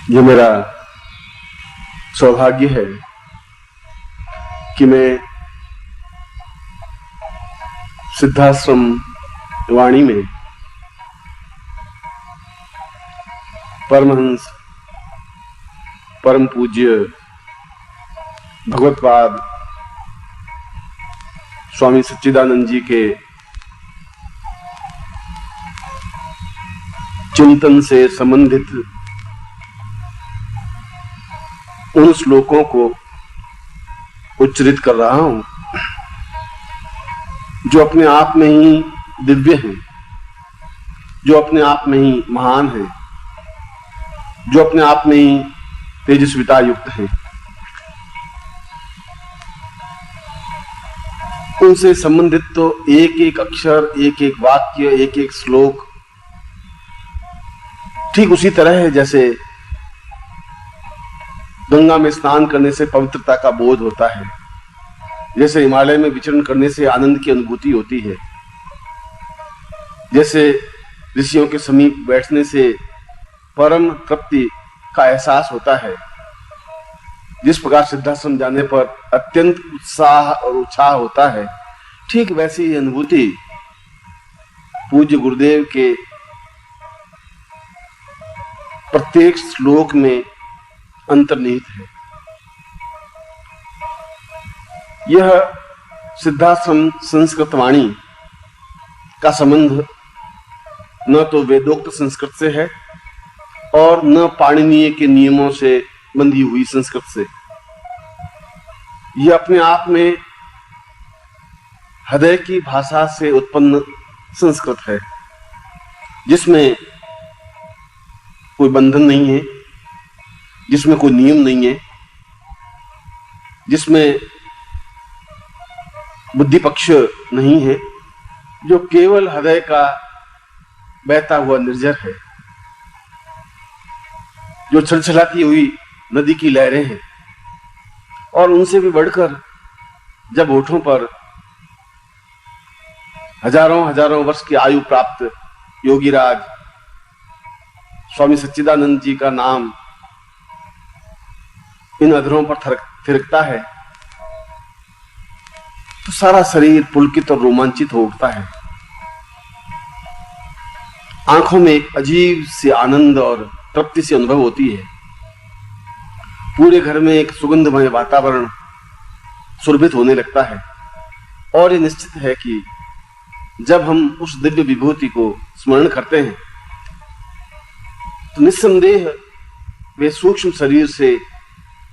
ये मेरा सौभाग्य है कि मैं सिद्धाश्रम वाणी में परमहंस परम पूज्य भगवतपाद स्वामी सच्चिदानंद जी के चिंतन से संबंधित उन श्लोकों को उच्चरित कर रहा हूं जो अपने आप में ही दिव्य हैं, जो अपने आप में ही महान हैं, जो अपने आप में ही तेजस्विता युक्त हैं। उनसे संबंधित तो एक एक अक्षर, एक एक वाक्य, एक एक श्लोक ठीक उसी तरह है जैसे गंगा में स्नान करने से पवित्रता का बोध होता है, जैसे हिमालय में विचरण करने से आनंद की अनुभूति होती है, जैसे ऋषियों के समीप बैठने से परम तृप्ति का एहसास होता है, जिस प्रकार सिद्धाश्रम जाने पर अत्यंत उत्साह और उत्साह होता है, ठीक वैसी ही अनुभूति पूज्य गुरुदेव के प्रत्येक श्लोक में अंतर्निहित है। यह सिद्धाश्रम संस्कृत वाणी का संबंध न तो वेदोक्त संस्कृत से है और न पाणिनीय के नियमों से बंधी हुई संस्कृत से। यह अपने आप में हृदय की भाषा से उत्पन्न संस्कृत है, जिसमें कोई बंधन नहीं है, जिसमें कोई नियम नहीं है, जिसमें बुद्धि पक्ष नहीं है, जो केवल हृदय का बहता हुआ निर्झर है, जो छलछलाती हुई नदी की लहरें हैं। और उनसे भी बढ़कर जब होठों पर हजारों हजारों वर्ष की आयु प्राप्त योगीराज स्वामी सच्चिदानंद जी का नाम इन अधरों पर थिरकता है तो सारा शरीर पुलकित और रोमांचित हो उठता है। आंखों में एक अजीब सी आनंद और तृप्ति से अनुभव होती है। पूरे घर में एक सुगंधमय वातावरण सुरभित होने लगता है और ये निश्चित है कि जब हम उस दिव्य विभूति को स्मरण करते हैं तो निस्संदेह वे सूक्ष्म शरीर से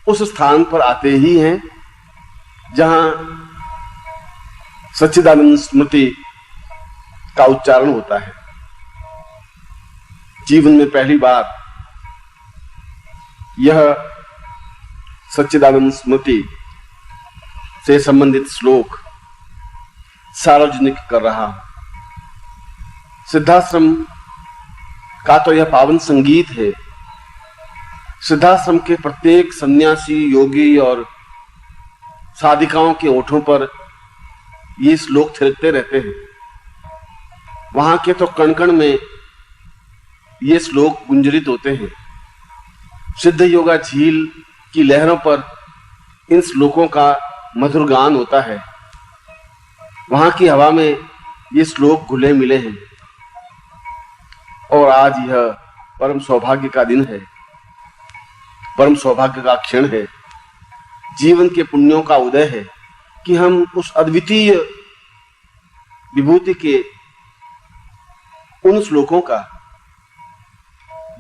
उस स्थान पर आते ही हैं जहां सच्चिदानंद स्मृति का उच्चारण होता है। जीवन में पहली बार यह सच्चिदानंद स्मृति से संबंधित श्लोक सार्वजनिक कर रहा हूं। सिद्धाश्रम का तो यह पावन संगीत है। सिद्धाश्रम के प्रत्येक सन्यासी, योगी और साधिकाओं के ओठों पर ये श्लोक थिरकते रहते हैं। वहां के तो कण कण में ये श्लोक गुंजरित होते हैं। सिद्ध योगा झील की लहरों पर इन श्लोकों का मधुर गान होता है। वहां की हवा में ये श्लोक घुले मिले हैं। और आज यह परम सौभाग्य का दिन है, परम सौभाग्य का क्षण है, जीवन के पुण्यों का उदय है कि हम उस अद्वितीय विभूति के उन श्लोकों का,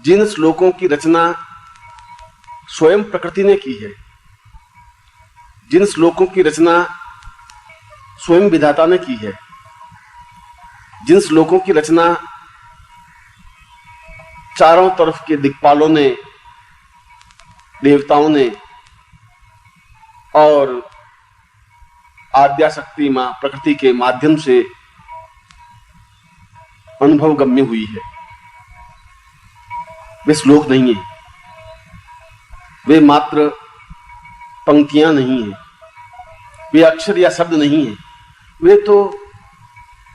जिन श्लोकों की रचना स्वयं प्रकृति ने की है, जिन श्लोकों की रचना स्वयं विधाता ने की है, जिन श्लोकों की रचना चारों तरफ के दिक्पालों ने, देवताओं ने और आद्या शक्ति मां प्रकृति के माध्यम से अनुभव गम्य हुई है, वे श्लोक नहीं है, वे मात्र पंक्तियां नहीं है, वे अक्षर या शब्द नहीं है, वे तो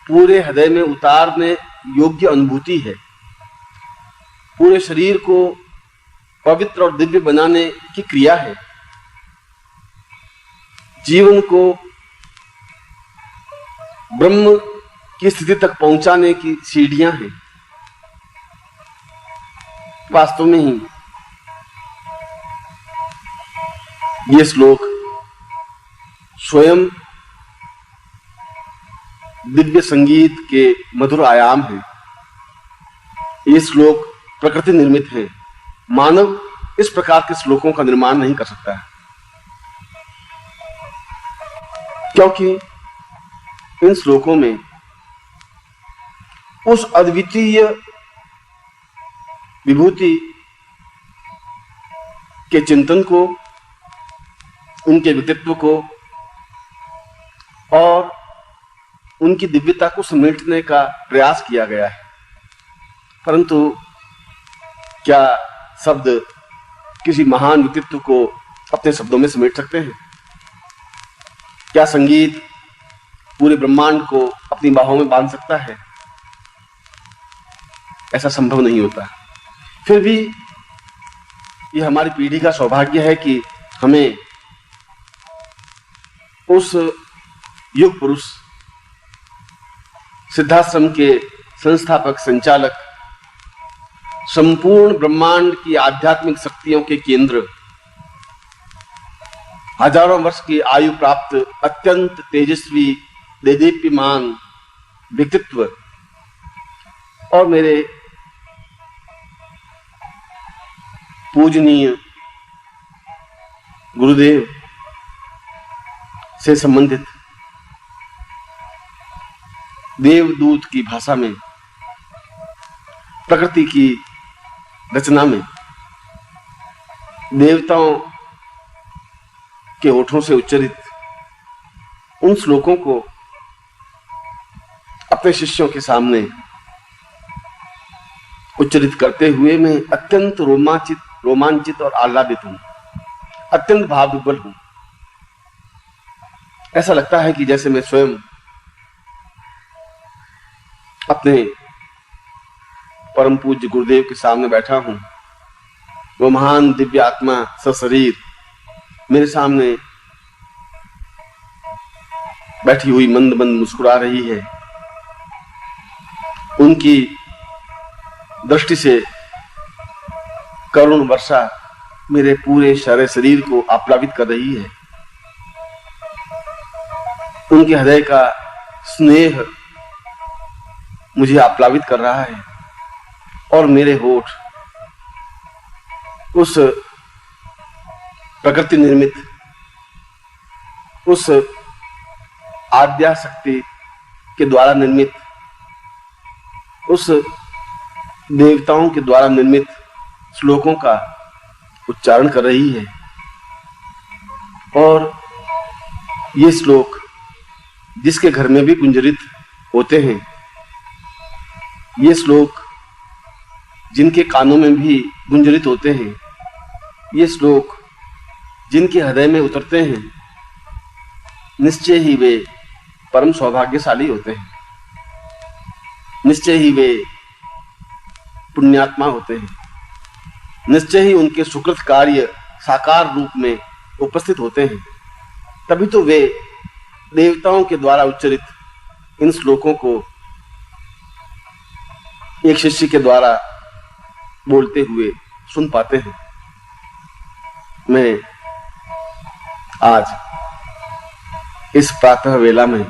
पूरे हृदय में उतारने योग्य अनुभूति है। पूरे शरीर को पवित्र और दिव्य बनाने की क्रिया है, जीवन को ब्रह्म की स्थिति तक पहुंचाने की सीढ़ियां हैं। वास्तव में ही ये श्लोक स्वयं दिव्य संगीत के मधुर आयाम हैं। ये श्लोक प्रकृति निर्मित है। मानव इस प्रकार के श्लोकों का निर्माण नहीं कर सकता है, क्योंकि इन श्लोकों में उस अद्वितीय विभूति के चिंतन को, उनके व्यक्तित्व को और उनकी दिव्यता को समेटने का प्रयास किया गया है। परंतु क्या शब्द किसी महान व्यक्तित्व को अपने शब्दों में समेट सकते हैं? क्या संगीत पूरे ब्रह्मांड को अपनी बाहों में बांध सकता है? ऐसा संभव नहीं होता। फिर भी यह हमारी पीढ़ी का सौभाग्य है कि हमें उस युग पुरुष, सिद्धाश्रम के संस्थापक, संचालक, संपूर्ण ब्रह्मांड की आध्यात्मिक शक्तियों के केंद्र, हजारों वर्ष की आयु प्राप्त अत्यंत तेजस्वी, देदीप्यमान व्यक्तित्व और मेरे पूजनीय गुरुदेव से संबंधित देवदूत की भाषा में, प्रकृति की रचना में, देवताओं के होठों से उच्चरित उन श्लोकों को अपने शिष्यों के सामने उच्चरित करते हुए मैं अत्यंत रोमांचित और आह्लादित हूं, अत्यंत भाव विभोर हूं। ऐसा लगता है कि जैसे मैं स्वयं अपने परम पूज्य गुरुदेव के सामने बैठा हूं। वो महान दिव्य आत्मा सशरीर मेरे सामने बैठी हुई मंद मंद मुस्कुरा रही है। उनकी दृष्टि से करुण वर्षा मेरे पूरे सारे शरीर को आप्लावित कर रही है। उनके हृदय का स्नेह मुझे आप्लावित कर रहा है और मेरे होठ उस प्रकृति निर्मित, उस आद्या शक्ति के द्वारा निर्मित, उस देवताओं के द्वारा निर्मित श्लोकों का उच्चारण कर रही है। और ये श्लोक जिसके घर में भी गुंजरित होते हैं, ये श्लोक जिनके कानों में भी गुंजरित होते हैं, ये श्लोक जिनके हृदय में उतरते हैं, निश्चय ही वे परम सौभाग्यशाली होते हैं, निश्चय ही वे पुण्यात्मा होते हैं, निश्चय ही उनके सुकृत कार्य साकार रूप में उपस्थित होते हैं। तभी तो वे देवताओं के द्वारा उच्चरित इन श्लोकों को एक शिष्य के द्वारा बोलते हुए सुन पाते हैं। मैं आज इस प्रातः वेला में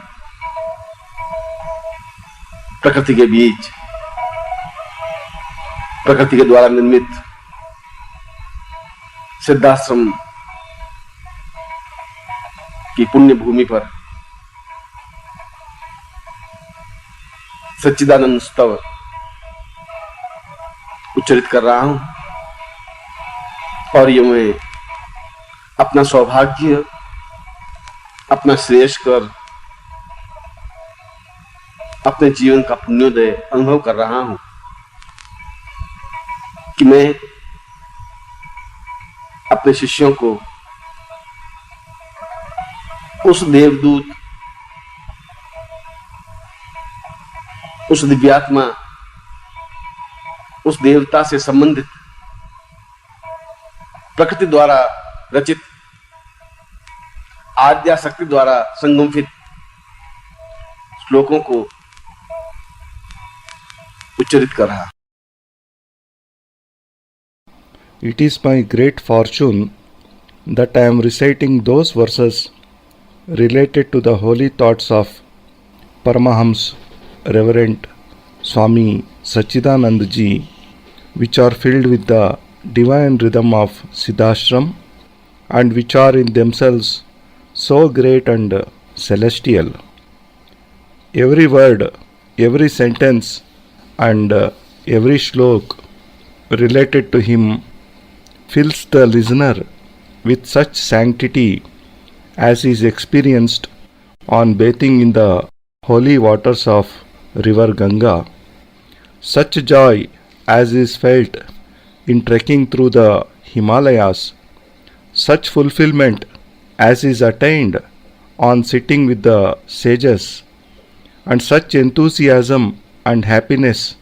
प्रकृति के बीच, प्रकृति के द्वारा निर्मित सिद्धाश्रम की पुण्य भूमि पर सच्चिदानंद स्तव उच्चरित कर रहा हूं। और ये मैं अपना सौभाग्य, अपना श्रेयस कर, अपने जीवन का पुण्योदय अनुभव कर रहा हूं कि मैं अपने शिष्यों को उस देवदूत, उस दिव्यात्मा, उस देवता से संबंधित प्रकृति द्वारा रचित, आद्या शक्ति द्वारा संगमित श्लोकों को उच्चरित कर रहा। It is my great fortune that I am reciting those verses related to the holy thoughts of Paramahams Reverend Swami Sachchidanand ji, which are filled with the divine rhythm of Siddhashram and which are in themselves so great and celestial. Every word, every sentence and every shlok related to him fills the listener with such sanctity as is experienced on bathing in the holy waters of river Ganga, such joy as is felt in trekking through the Himalayas, such fulfillment as is attained on sitting with the sages, and such enthusiasm and happiness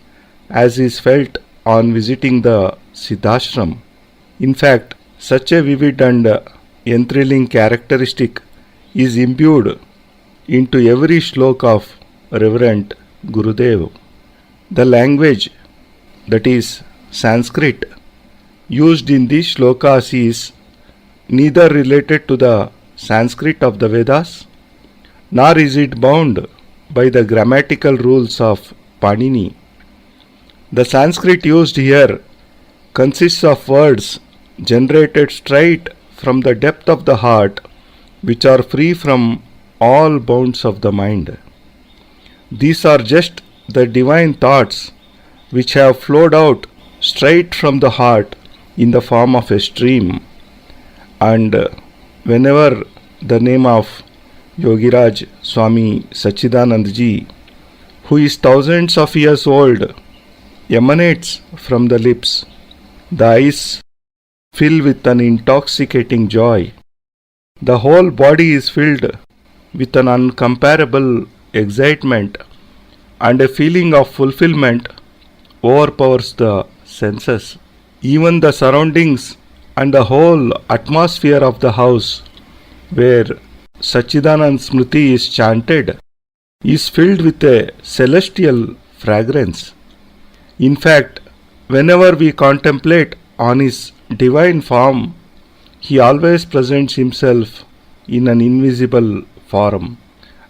as is felt on visiting the Siddhashram. In fact, such a vivid and enthralling characteristic is imbued into every shlok of Reverend Gurudev. The language, that is Sanskrit, used in these shlokas is neither related to the Sanskrit of the Vedas, nor is it bound by the grammatical rules of Panini. The Sanskrit used here consists of words generated straight from the depth of the heart, which are free from all bounds of the mind. These are just the divine thoughts which have flowed out straight from the heart in the form of a stream, and whenever the name of Yogiraj Swami Sachchidanand ji, who is thousands of years old, emanates from the lips, the eyes fill with an intoxicating joy. The whole body is filled with an uncomparable excitement, and a feeling of fulfillment overpowers the senses. Even the surroundings and the whole atmosphere of the house where Sachchidanand Smriti is chanted is filled with a celestial fragrance. In fact, whenever we contemplate on his divine form, he always presents himself in an invisible form.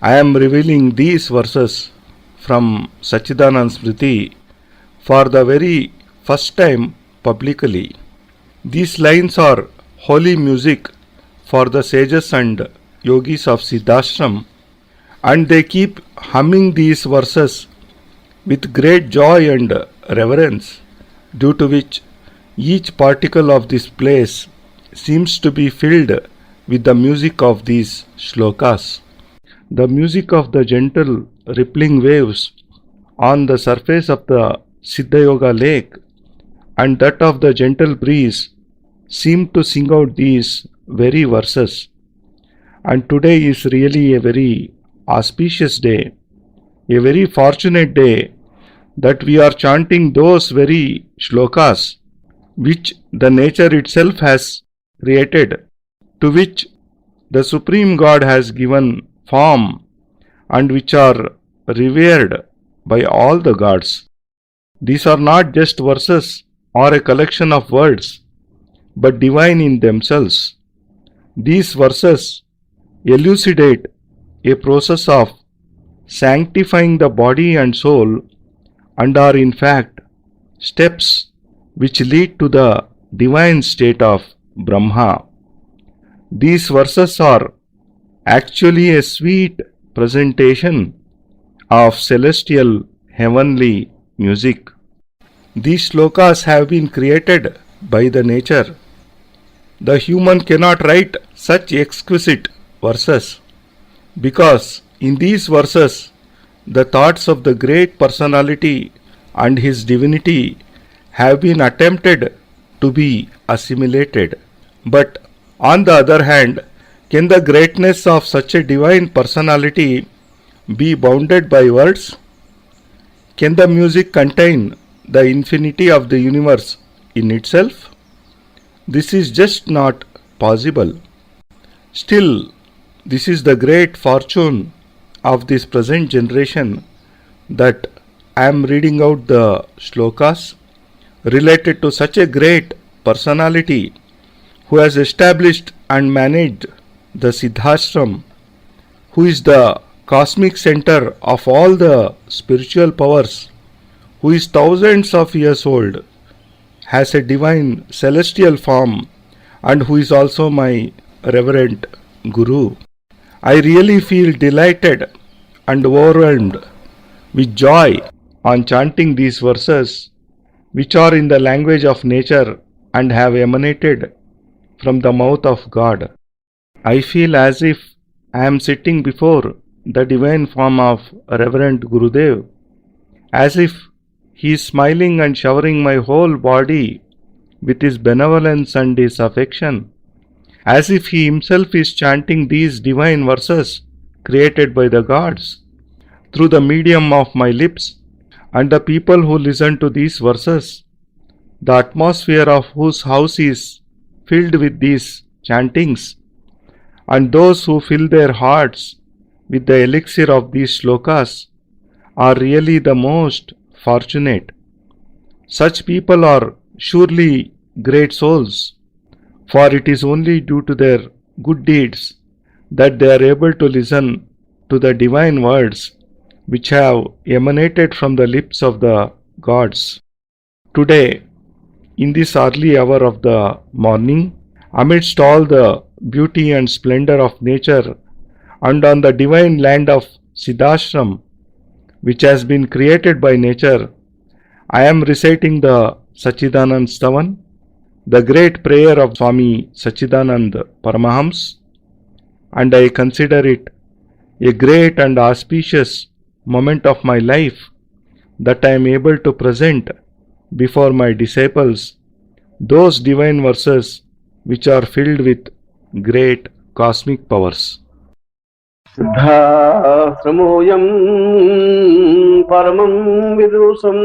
I am revealing these verses from Sachchidanand Smriti for the very first time publicly. These lines are holy music for the sages and yogis of Siddhashram, and they keep humming these verses with great joy and reverence, due to which each particle of this place seems to be filled with the music of these shlokas. The music of the gentle rippling waves on the surface of the Siddhayoga lake and that of the gentle breeze seem to sing out these very verses. And today is really a very auspicious day, a very fortunate day, that we are chanting those very shlokas which the nature itself has created, to which the Supreme God has given form, and which are revered by all the gods. These are not just verses or a collection of words, but divine in themselves. These verses elucidate a process of sanctifying the body and soul, and are in fact steps which lead to the divine state of Brahma. These verses are actually a sweet presentation of celestial heavenly music. These shlokas have been created by the nature. The human cannot write such exquisite verses, because in these verses the thoughts of the great personality and his divinity have been attempted to be assimilated. But on the other hand, can the greatness of such a divine personality be bounded by words? Can the music contain the infinity of the universe in itself? This is just not possible. Still, this is the great fortune of this present generation that I am reading out the shlokas related to such a great personality who has established and managed the Siddhashram, who is the cosmic center of all the spiritual powers, who is thousands of years old, has a divine celestial form, and who is also my reverend Guru. I really feel delighted and overwhelmed with joy on chanting these verses, which are in the language of nature and have emanated from the mouth of God. I feel as if I am sitting before the divine form of Reverend Gurudev, as if he is smiling and showering my whole body with his benevolence and his affection, as if he himself is chanting these divine verses created by the gods through the medium of my lips, and the people who listen to these verses, the atmosphere of whose house is filled with these chantings, and those who fill their hearts with the elixir of these shlokas are really the most fortunate. Such people are surely great souls, for it is only due to their good deeds that they are able to listen to the divine words which have emanated from the lips of the gods. Today, in this early hour of the morning, amidst all the beauty and splendor of nature, and on the divine land of Siddhashram, which has been created by nature, I am reciting the Sachchidanand Sthavan, the great prayer of Swami Sachchidanand Paramahams, and I consider it a great and auspicious moment of my life that I am able to present before my disciples those divine verses which are filled with great cosmic powers. सिद्धाश्रमोऽयं परमं विदुषं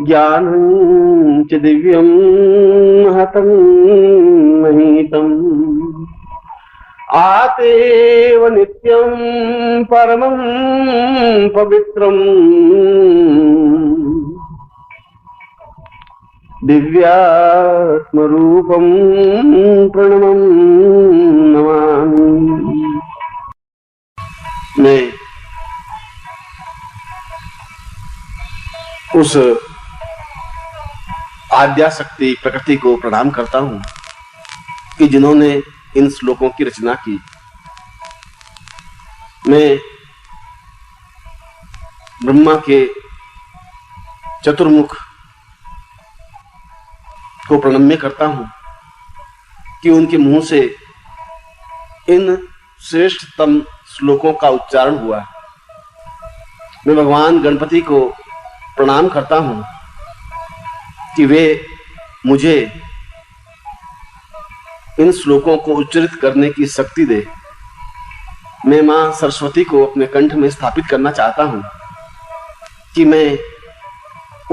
ज्ञानं च दिव्यं महतं महीतम् आतेव नित्यं परमं पवित्रम् दिव्यात्मरूपं प्रणमं नमामि। मैं उस आद्याशक्ति प्रकृति को प्रणाम करता हूं कि जिन्होंने इन श्लोकों की रचना की। मैं ब्रह्मा के चतुर्मुख को प्रणम्य करता हूं कि उनके मुंह से इन श्रेष्ठतम श्लोकों का उच्चारण हुआ। मैं भगवान गणपति को प्रणाम करता हूं कि वे मुझे इन श्लोकों को उच्चारित करने की शक्ति दे। मैं मां सरस्वती को अपने कंठ में स्थापित करना चाहता हूं कि मैं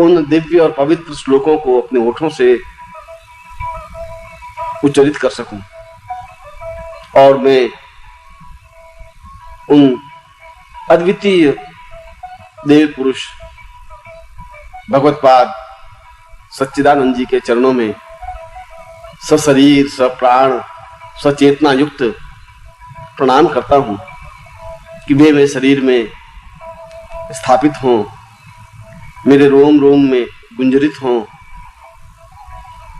उन दिव्य और पवित्र श्लोकों को अपने होठों से उच्चारित कर सकूं और मैं उन अद्वितीय देव पुरुष भगवत्पाद सच्चिदानंद जी के चरणों में सशरीर सप्राण सचेतना युक्त प्रणाम करता हूं कि वे मेरे शरीर में स्थापित हों, मेरे रोम रोम में गुंजरित हों,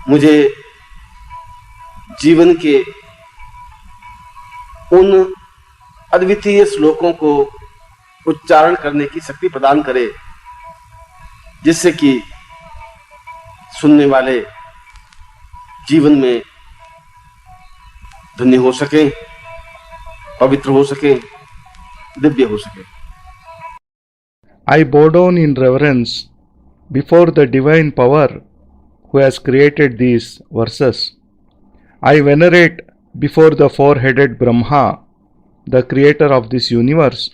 मुझे जीवन के उन अद्वितीय श्लोकों को उच्चारण करने की शक्ति प्रदान करे, जिससे कि सुनने वाले जीवन में धन्य हो सके, पवित्र हो सके, दिव्य हो सके। I bow down in reverence before the divine power who has created these verses. I venerate before the four-headed Brahma, the creator of this universe,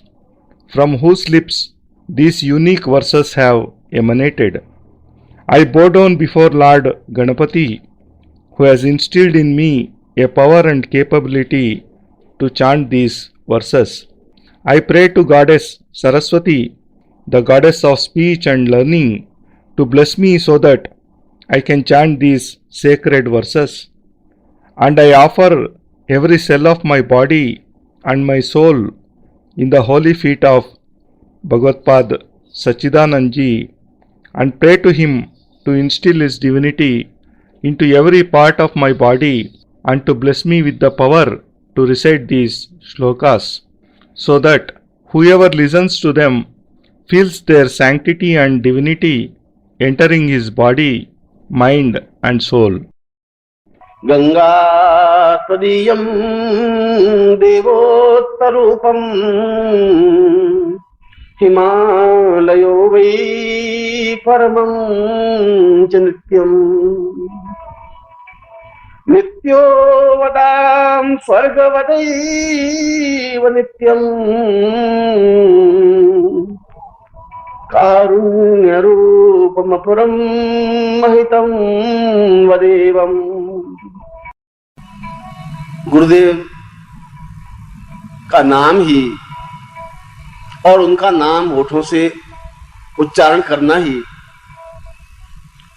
from whose lips these unique verses have emanated. I bow down before Lord Ganapati, who has instilled in me a power and capability to chant these verses. I pray to Goddess Saraswati, the goddess of speech and learning, to bless me so that I can chant these sacred verses. And I offer every cell of my body and my soul in the holy feet of Bhagavad Sachchidanand ji and pray to him to instill his divinity into every part of my body and to bless me with the power to recite these shlokas, so that whoever listens to them feels their sanctity and divinity entering his body, mind and soul. Ganga त्वदीयं देवोत्तरूपं हिमालयो वै परमं च नित्यम् नित्यो वदां स्वर्गवदैव नित्यम् कारुण्यरूपमपुरं महितं वदेवम्। गुरुदेव का नाम ही और उनका नाम होठों से उच्चारण करना ही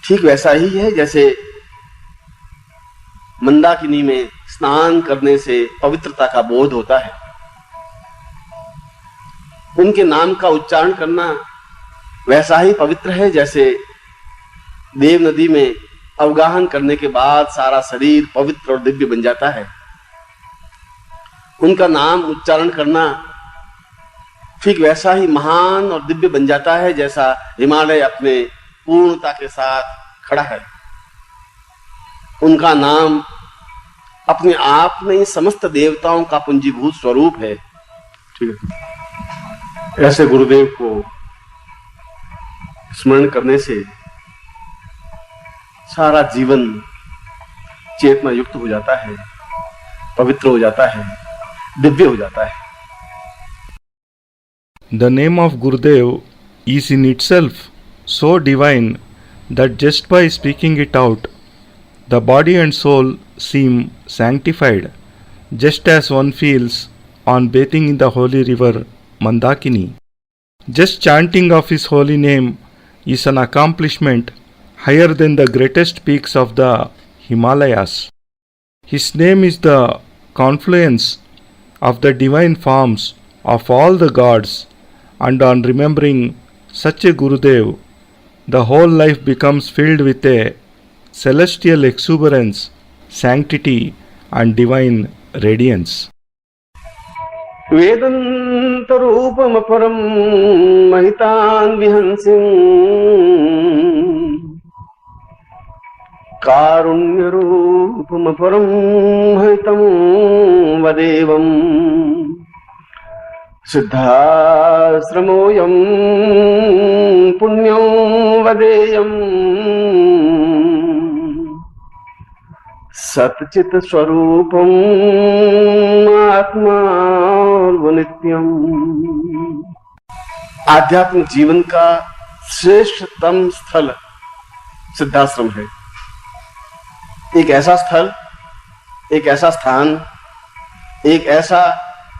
ठीक वैसा ही है जैसे मंदाकिनी में स्नान करने से पवित्रता का बोध होता है। उनके नाम का उच्चारण करना वैसा ही पवित्र है जैसे देव नदी में अवगाहन करने के बाद सारा शरीर पवित्र और दिव्य बन जाता है। उनका नाम उच्चारण करना ठीक वैसा ही महान और दिव्य बन जाता है जैसा हिमालय अपने पूर्णता के साथ खड़ा है। उनका नाम अपने आप में ही समस्त देवताओं का पुंजीभूत स्वरूप है। ठीक है, ऐसे गुरुदेव को स्मरण करने से सारा जीवन चेतना युक्त हो जाता है, पवित्र हो जाता है, दिव्य हो जाता है। The name of Gurudev is in itself so divine that just by speaking it out, the body and soul seem sanctified, just as one feels on bathing in the holy river Mandakini. Just chanting of his holy name is an accomplishment higher than the greatest peaks of the Himalayas. His name is the confluence of the divine forms of all the gods, and on remembering such a Gurudev, the whole life becomes filled with a celestial exuberance, sanctity and divine radiance. वेदन्तरूपमपरं महितान् विहंसिं कारुण्यरूपमपरं महितं वदेवम् सिद्धाश्रमोऽयं पुण्यं वदेयम् सच्चित् स्वरूपम् आत्मार्वनित्यम्। आध्यात्मिक जीवन का श्रेष्ठतम स्थल सिद्धाश्रम है। एक ऐसा स्थल, एक ऐसा स्थान, एक ऐसा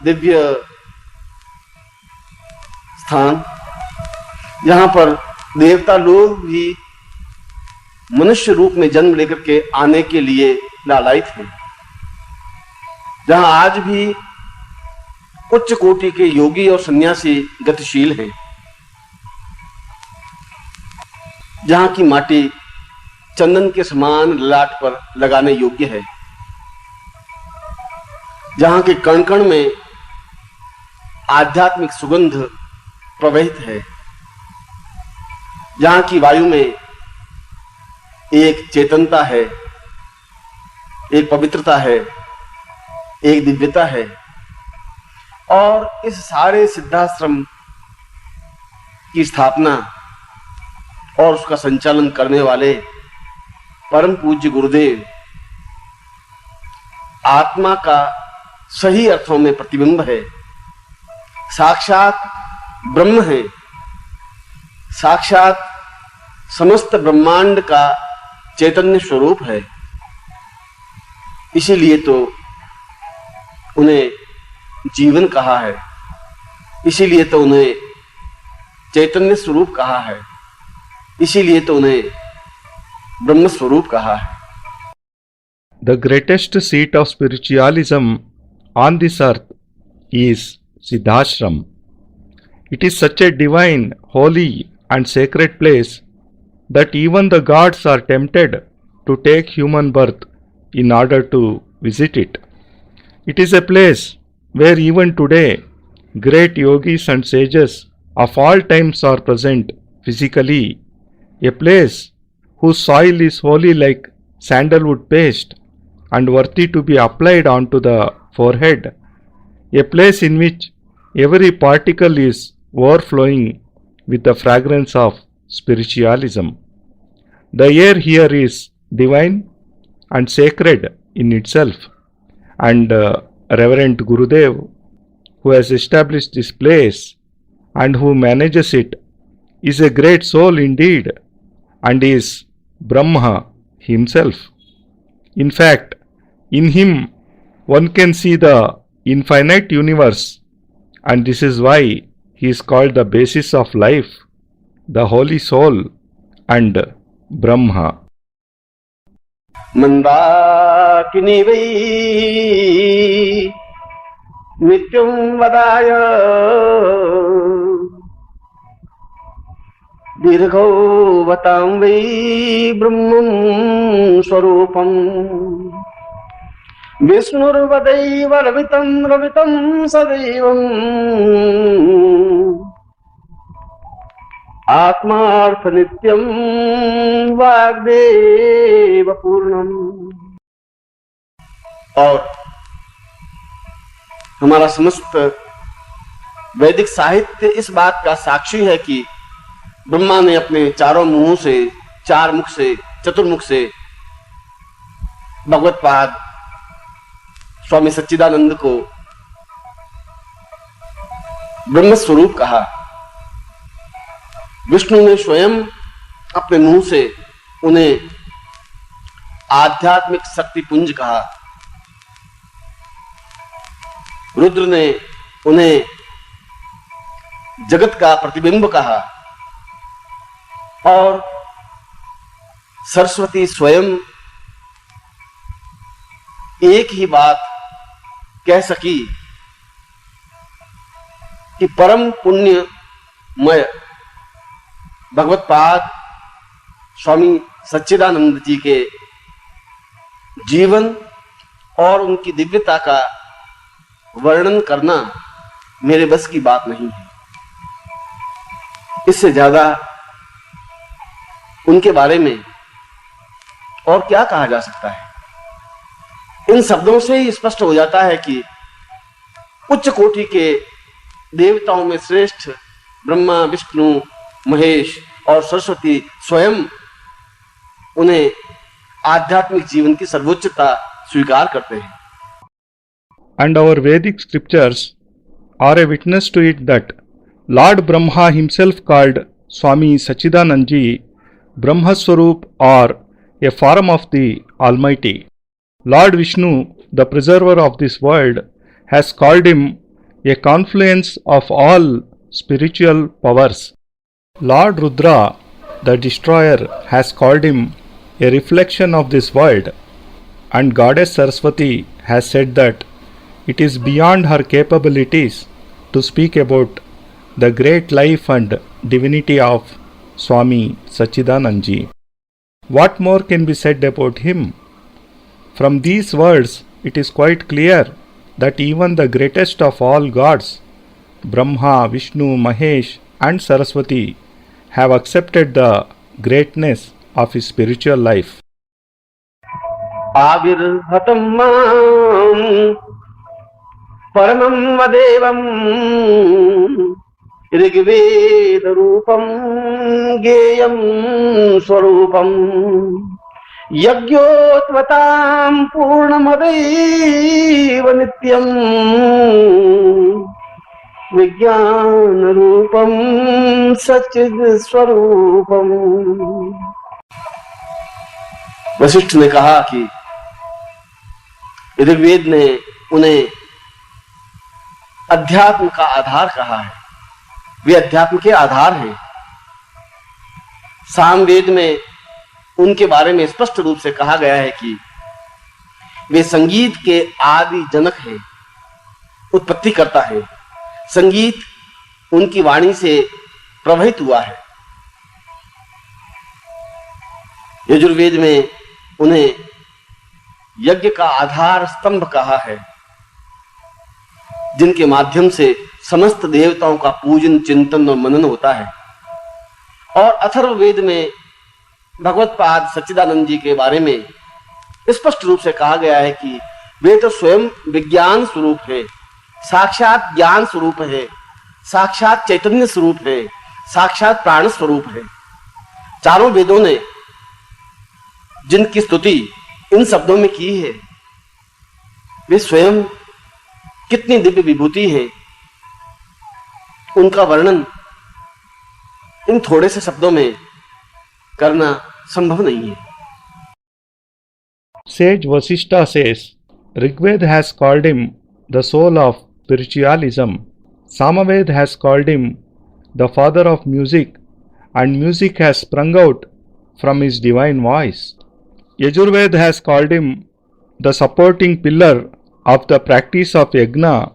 दिव्य स्थान जहां पर देवता लोग भी मनुष्य रूप में जन्म लेकर के आने के लिए लालायित हैं, जहां आज भी उच्च कोटि के योगी और सन्यासी गतिशील हैं, जहां की माटी चंदन के समान ललाट पर लगाने योग्य है, जहां के कण कण में आध्यात्मिक सुगंध प्रवहित है, जहां की वायु में एक चेतनता है, एक पवित्रता है, एक दिव्यता है। और इस सारे सिद्धाश्रम की स्थापना और उसका संचालन करने वाले परम पूज्य गुरुदेव आत्मा का सही अर्थों में प्रतिबिंब है, साक्षात ब्रह्म है, साक्षात समस्त ब्रह्मांड का चैतन्य स्वरूप है, इसीलिए तो उन्हें जीवन कहा है, इसीलिए तो उन्हें चैतन्य स्वरूप कहा है, इसीलिए तो उन्हें ब्रह्म स्वरूप कहा है। The greatest seat of spiritualism on this earth is Siddhashram. It is such a divine, holy and sacred place that even the gods are tempted to take human birth in order to visit it. It is a place where even today great yogis and sages of all times are present physically, a place whose soil is holy like sandalwood paste and worthy to be applied onto the forehead, a place in which every particle is overflowing with the fragrance of spiritualism. The air here is divine and sacred in itself, and Reverend Gurudev, who has established this place and who manages it, is a great soul indeed and is Brahma himself. In fact, in him one can see the infinite universe, and this is why he is called the basis of life, the holy soul and Brahma. Mandakini वै नित्यं वदाय दीर्घो वतां वै ब्रह्मं स्वरूपम् विष्णुर्वदैव रवितं सदैवम् आत्मार्थ नित्यं वाग्देव पूर्णम। और हमारा समस्त वैदिक साहित्य इस बात का साक्षी है कि ब्रह्मा ने अपने चारों मुंहों से, चार मुख से, चतुर्मुख से भगवत्पाद स्वामी सच्चिदानंद को ब्रह्म स्वरूप कहा। विष्णु ने स्वयं अपने मुंह से उन्हें आध्यात्मिक शक्ति पुंज कहा। रुद्र ने उन्हें जगत का प्रतिबिंब कहा और सरस्वती स्वयं एक ही बात कह सकी कि परम पुण्यमय भगवत्पाद स्वामी सच्चिदानंद जी के जीवन और उनकी दिव्यता का वर्णन करना मेरे बस की बात नहीं है। इससे ज्यादा उनके बारे में और क्या कहा जा सकता है। इन शब्दों से ही स्पष्ट हो जाता है कि उच्च कोटि के देवताओं में श्रेष्ठ ब्रह्मा, विष्णु, महेश और सरस्वती स्वयं उन्हें आध्यात्मिक जीवन की सर्वोच्चता स्वीकार करते हैं। And our Vedic scriptures are a witness to it that Lord Brahma himself called Swami Sachchidanand ji Brahma Swarup or a form of the Almighty. Lord Vishnu, the preserver of this world, has called him a confluence of all spiritual powers. Lord Rudra, the destroyer, has called him a reflection of this world, and Goddess Saraswati has said that it is beyond her capabilities to speak about the great life and divinity of Swami Sachchidanand ji. What more can be said about him? From these words, it is quite clear that even the greatest of all gods, Brahma, Vishnu, Mahesh and Saraswati, have accepted the greatness of his spiritual life. आविर्हतं मां परमं वदेवं ऋग्वेद रूपं गेयं स्वरूपं यज्ञोत्वतां पूर्णमदैव नित्यं विज्ञान रूपम सच्चिद स्वरूपम। वशिष्ठ ने कहा कि ऋग्वेद ने उन्हें अध्यात्म का आधार कहा है, वे अध्यात्म के आधार हैं। सामवेद में उनके बारे में स्पष्ट रूप से कहा गया है कि वे संगीत के आदि जनक हैं, उत्पत्ति करता है। संगीत उनकी वाणी से प्रभावित हुआ है। यजुर्वेद में उन्हें यज्ञ का आधार स्तंभ कहा है, जिनके माध्यम से समस्त देवताओं का पूजन, चिंतन और मनन होता है। और अथर्ववेद में भगवत पाद सच्चिदानंद जी के बारे में स्पष्ट रूप से कहा गया है कि वे तो स्वयं विज्ञान स्वरूप है, साक्षात ज्ञान स्वरूप है, साक्षात चैतन्य स्वरूप है, साक्षात प्राण स्वरूप है। चारों वेदों ने जिनकी स्तुति इन शब्दों में की है, वे स्वयं कितनी दिव्य विभूति है, उनका वर्णन इन थोड़े से शब्दों में करना संभव नहीं है। Sage Vasishtha says, Rigved has called him the soul of spiritualism, Samaved has called him the father of music, and music has sprung out from his divine voice. Yajurved has called him the supporting pillar of the practice of yajna,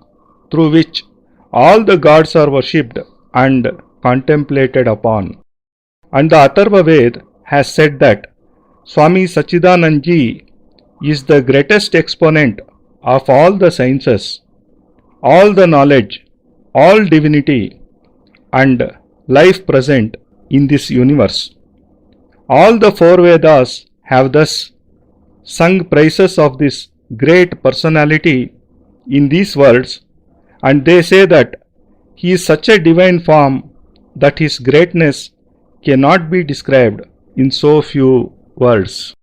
through which all the gods are worshipped and contemplated upon. And the Atharva Ved has said that Swami Sachchidanand Ji is the greatest exponent of all the sciences, all the knowledge, all divinity, and life present in this universe. All the four Vedas have thus sung praises of this great personality in these words, and they say that he is such a divine form that his greatness cannot be described in so few words.